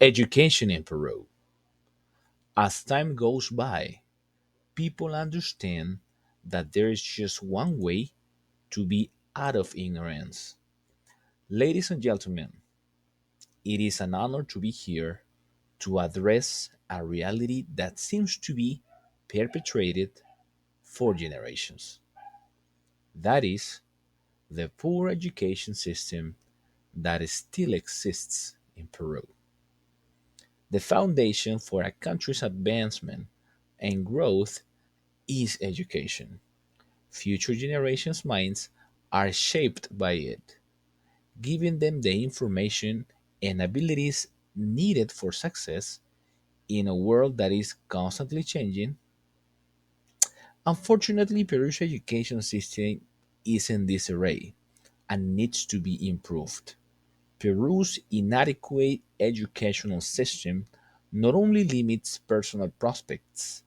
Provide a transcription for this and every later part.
Education in Peru. As time goes by, people understand that there is just one way to be out of ignorance. Ladies and gentlemen, it is an honor to be here to address a reality that seems to be perpetrated for generations. That is, the poor education system that still exists in Peru. The foundation for a country's advancement and growth is education. Future generations' minds are shaped by it, giving them the information and abilities needed for success in a world that is constantly changing. Unfortunately, Peru's education system is in disarray and needs to be improved. Peru's inadequate educational system not only limits personal prospects,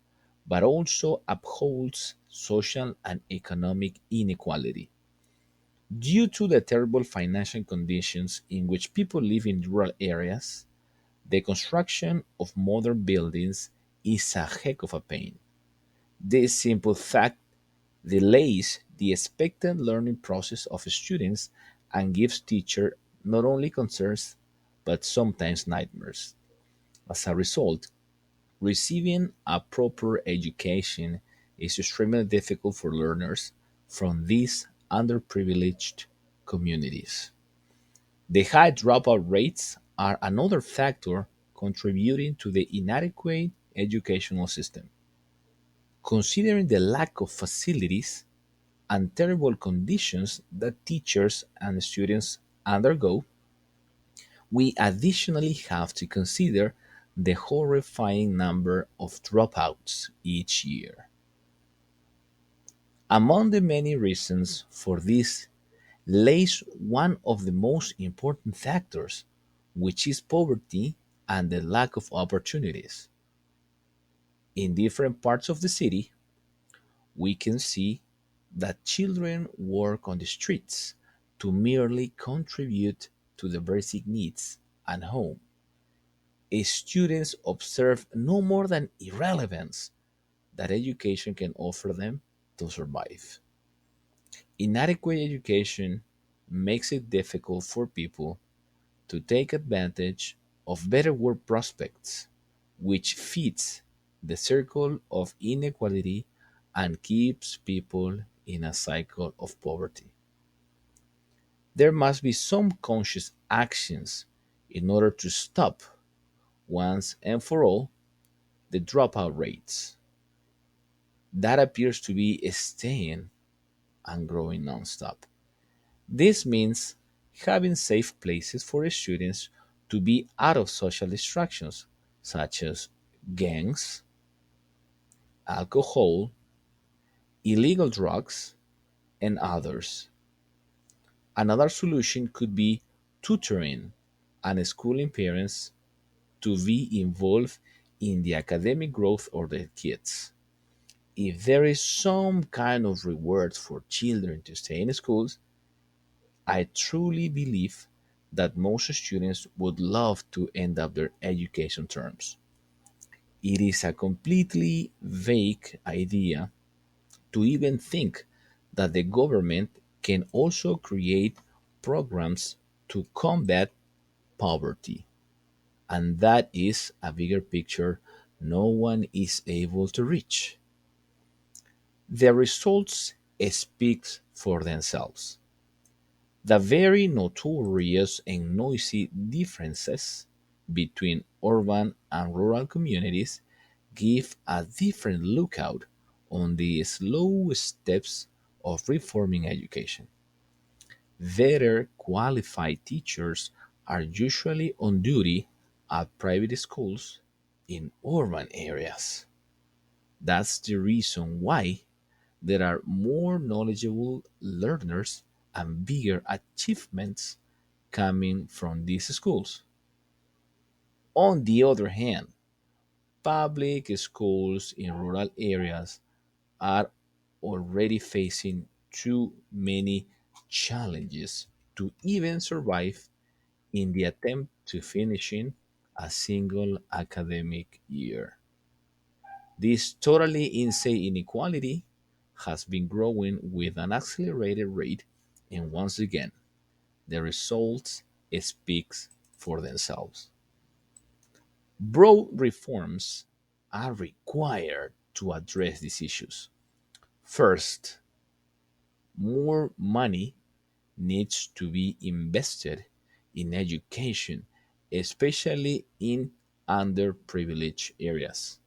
but also upholds social and economic inequality. Due to the terrible financial conditions in which people live in rural areas, the construction of modern buildings is a heck of a pain. This simple fact delays the expected learning process of students and gives teachers not only concerns but sometimes nightmares. As a result, receiving a proper education is extremely difficult for learners from these underprivileged communities. The high dropout rates are another factor contributing to the inadequate educational system. Considering the lack of facilities and terrible conditions that teachers and students undergo, we additionally have to consider the horrifying number of dropouts each year. Among the many reasons for this lays one of the most important factors, which is poverty and the lack of opportunities. In different parts of the city, we can see that children work on the streets to merely contribute to the basic needs at home. Students observe no more than irrelevance that education can offer them to survive. Inadequate education makes it difficult for people to take advantage of better work prospects, which feeds the circle of inequality and keeps people in a cycle of poverty. There must be some conscious actions in order to stop once and for all the dropout rates. That appears to be staying and growing nonstop. This means having safe places for students to be out of social distractions such as gangs, alcohol, illegal drugs, and others. Another solution could be tutoring and schooling parents to be involved in the academic growth of their kids. If there is some kind of reward for children to stay in schools, I truly believe that most students would love to end up their education terms. It is a completely vague idea to even think that the government can also create programs to combat poverty, and that is a bigger picture no one is able to reach. The results speak for themselves. The very notorious and noisy differences between urban and rural communities give a different lookout on the slow steps of reforming education. Better qualified teachers are usually on duty at private schools in urban areas. That's the reason why there are more knowledgeable learners and bigger achievements coming from these schools. On the other hand, public schools in rural areas are already facing too many challenges to even survive in the attempt to finishing a single academic year. This totally insane inequality has been growing with an accelerated rate, and once again, the results speak for themselves. Broad reforms are required to address these issues. First, more money needs to be invested in education, especially in underprivileged areas.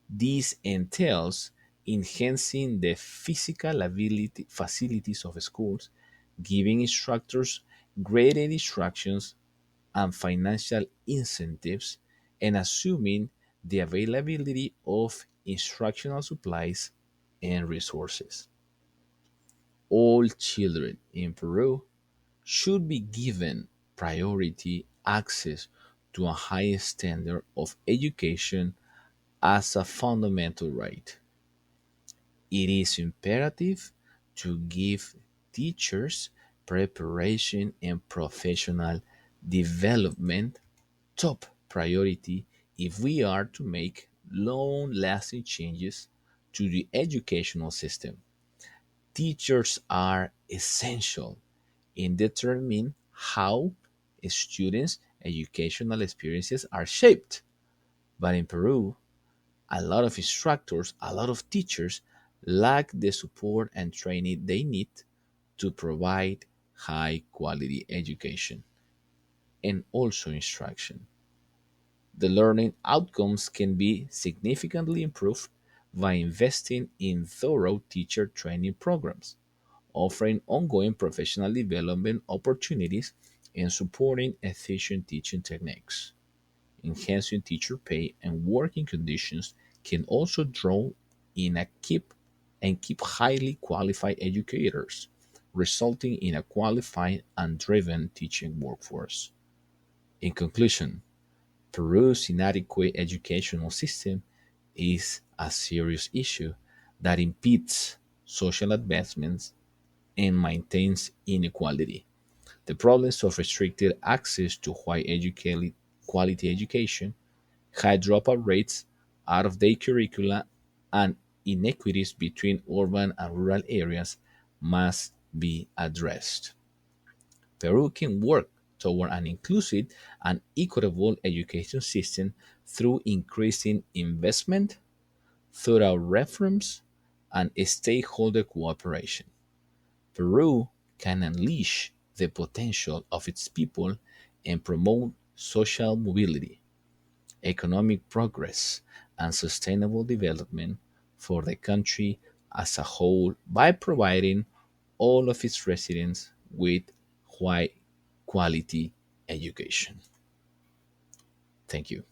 This entails enhancing the physical ability facilities of schools, giving instructors greater instructions and financial incentives, and assuming the availability of instructional supplies and resources. All children in Peru should be given priority access to a high standard of education as a fundamental right. It is imperative to give teachers preparation and professional development top priority if we are to make long lasting changes to the educational system. Teachers are essential in determining how students' educational experiences are shaped. But in Peru, a lot of instructors, a lot of teachers lack the support and training they need to provide high quality education and also instruction. The learning outcomes can be significantly improved by investing in thorough teacher training programs, offering ongoing professional development opportunities, and supporting efficient teaching techniques. Enhancing teacher pay and working conditions can also draw in a keep highly qualified educators, resulting in a qualified and driven teaching workforce. In conclusion, Peru's inadequate educational system is a serious issue that impedes social advancements and maintains inequality. The problems of restricted access to high educated quality education, high dropout rates, out of date curricula, and inequities between urban and rural areas must be addressed. Peru can work toward an inclusive and equitable education system through increasing investment, thorough reforms, and stakeholder cooperation. Peru can unleash the potential of its people and promote social mobility, economic progress, and sustainable development for the country as a whole by providing all of its residents with high quality education. Thank you.